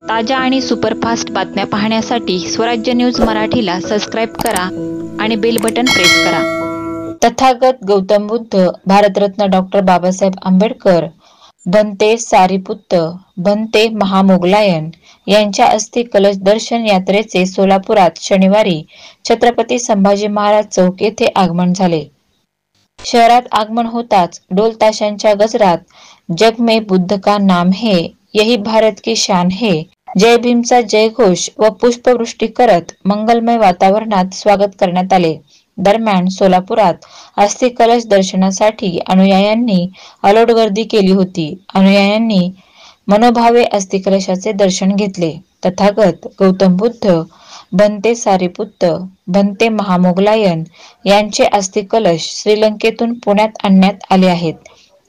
ताज्या आणि सुपरफास्ट बातम्या पाहण्यासाठी स्वराज्य न्यूज मराठीला सबस्क्राईब करा आणि बेल बटन प्रेस करा। तथागत गौतम बुद्ध, भारतरत्न डॉक्टर बाबासाहेब आंबेडकर, भंते सारीपुत्त, भंते महामोगलायन यांच्या अस्थि कलश दर्शन यात्रेचे सोलापुरात शनिवारी छत्रपती संभाजी महाराज चौक येथे आगमन झाले। शहरात आगमन होताच ढोल ताशांच्या गजरात जग में बुद्ध का नाम है, यही भारत की शान है, जय भीमचा जयघोष व पुष्पवृष्टी करत मंगलमय वातावरणात स्वागत करण्यात आले। दरम्यान सोलापुरात अस्थि कलश दर्शनासाठी अनुयायांनी अलोट गर्दी केली होती। अनुयायांनी मनोभावे अस्थि कलशाचे दर्शन घेतले। तथागत गौतम बुद्ध, भंते सारीपुत्त, भंते महामोगलायन यांचे अस्थि कलश श्रीलंकेतून पुण्यात आणण्यात आले आहेत,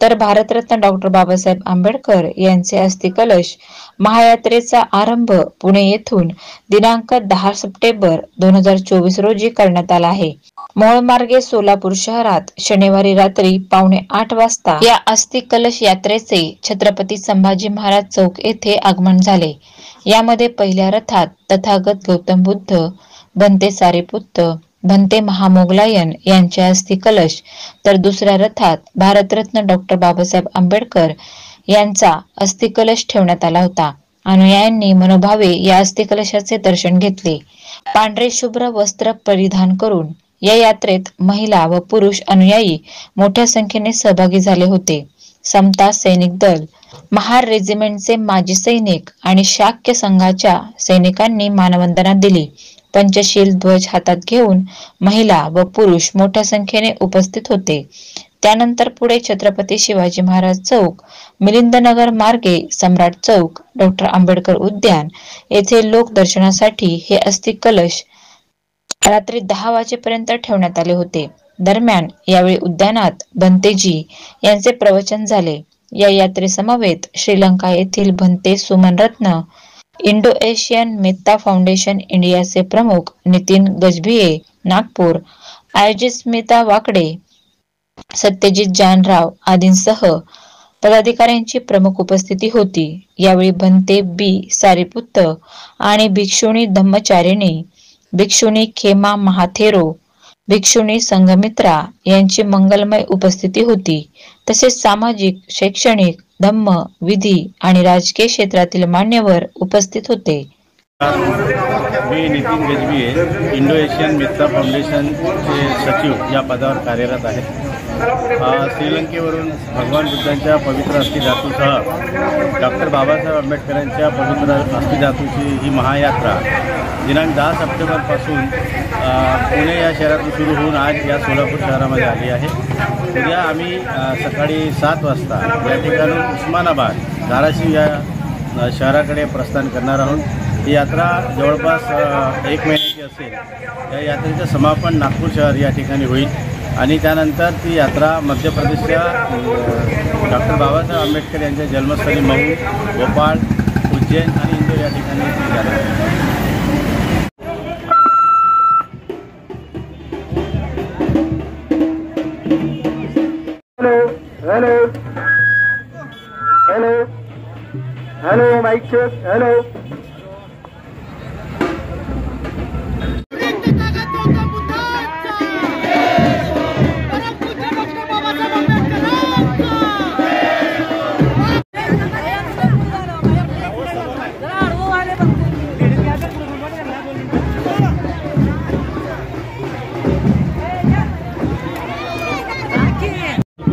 तर भारतरत्न डॉक्टर बाबासाहेब आंबेडकर यांचे अस्थि कलश महायात्रेचा आरंभ पुणे येथून दिनांक 10 सप्टेंबर 2024 रोजी करण्यात आला आहे। मोहोळमार्गे सोलापूर शहरात शनिवारी रात्री 7:45 वाजता या अस्थि कलश यात्रेचे छत्रपती संभाजी महाराज चौक येथे आगमन झाले। यामध्ये पहिल्या रथात तथागत गौतम बुद्ध, भंते सारीपुत्त, भंते महामोगलायन यांचे अस्थि कलश, तर दुसऱ्या रथात भारतरत्न डॉक्टर बाबासाहेब आंबेडकर यांचा अस्थि कलश ठेवण्यात आला होता। अनुयायांनी मनोभावे या अस्थि कलशाचे दर्शन घेतले। पांढरे शुभ्र वस्त्र परिधान करून या यात्रेत महिला व पुरुष अनुयायी मोठ्या संख्येने सहभागी झाले होते। समता सैनिक दल, महार रेजिमेंटचे माजी सैनिक आणि शाक्य संघाच्या सैनिकांनी मानवंदना दिली। पंचशील ध्वज हातात घेऊन महिला व पुरुष मोठ्या संख्येने उपस्थित होते। त्यानंतर पुढे छत्रपती शिवाजी महाराज चौक, मिलिंदनगर मार्गे सम्राट चौक, डॉक्टर आंबेडकर उद्यान येथे लोक दर्शनासाठी हे अस्थि कलश रात्री 10 वाजेपर्यंत ठेवण्यात आले होते। दरम्यान यावेळी उद्यानात भंतेजी यांचे प्रवचन झाले। या यात्रेसमवेत श्रीलंका येथील Bhante सुमनरत्न, Indo Asian Metta foundation इंडियाचे प्रमुख नितीन गजभिये नागपूर, आयोजित स्मिता वाकडे, सत्यजित जानराव आदींसह पदाधिकाऱ्यांची प्रमुख उपस्थिती होती। यावेळी भंते बी सारीपुत्त आणि भिक्षुणी धम्मचारिणी, भिक्षुणी खेमा महाथेरो, भिक्षुणी संघमित्रा यांची मंगलमय उपस्थिती होती। तसेच सामाजिक, शैक्षणिक, धम्म, विधी आणि राजकीय क्षेत्रातील मान्यवर उपस्थित होते। मी नितीन गजभिये, इंडो एशियन मेत्ता फाउंडेशनचे सचिव या पदावर कार्यरत आहे। श्रीलंकेवरून भगवान बुद्धांच्या पवित्र अस्थिधातूसह डॉक्टर बाबासाहेब आंबेडकरांच्या पवित्र अस्थिधातूची ही महायात्रा दिनांक 10 सप्टेंबरपासून पुणे या शहरातून सुरू होऊन आज या सोलापूर शहरामध्ये आली आहे। उद्या आम्ही सकाळी 7 वाजता या ठिकाणून उस्मानाबाद, धाराशिव या शहराकडे प्रस्थान करणार आहोत। ही यात्रा जवळपास 1 महिन्याची असेल। या यात्रेचं समापन नागपूर शहर या ठिकाणी होईल आणि त्यानंतर ती यात्रा मध्य प्रदेशच्या डॉक्टर बाबासाहेब आंबेडकर यांच्या जन्मस्थळी महू, भोपाळ, उज्जैन आणि इंदोर या ठिकाणी ती जाणार आहे। Hello mike check, hello.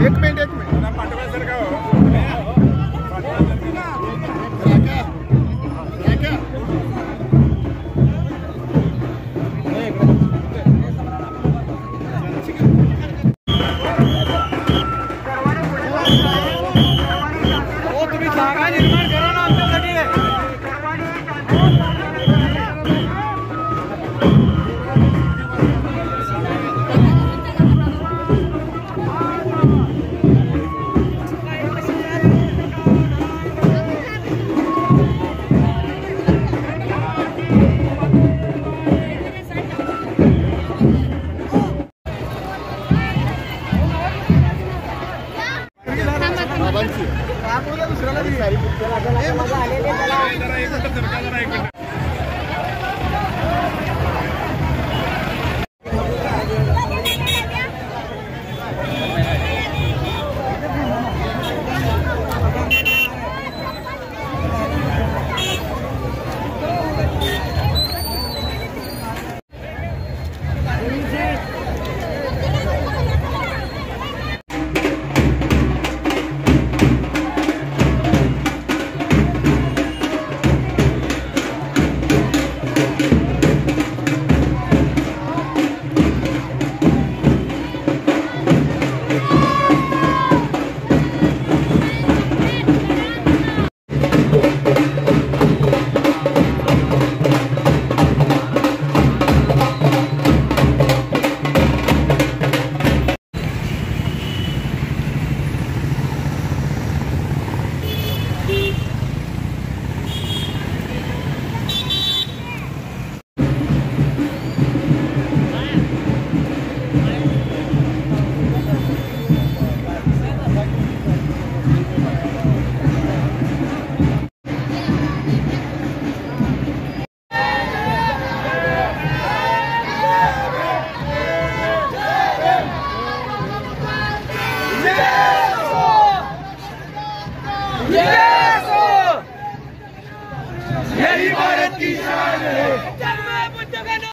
एक मिनिट पाठवा सर का आहे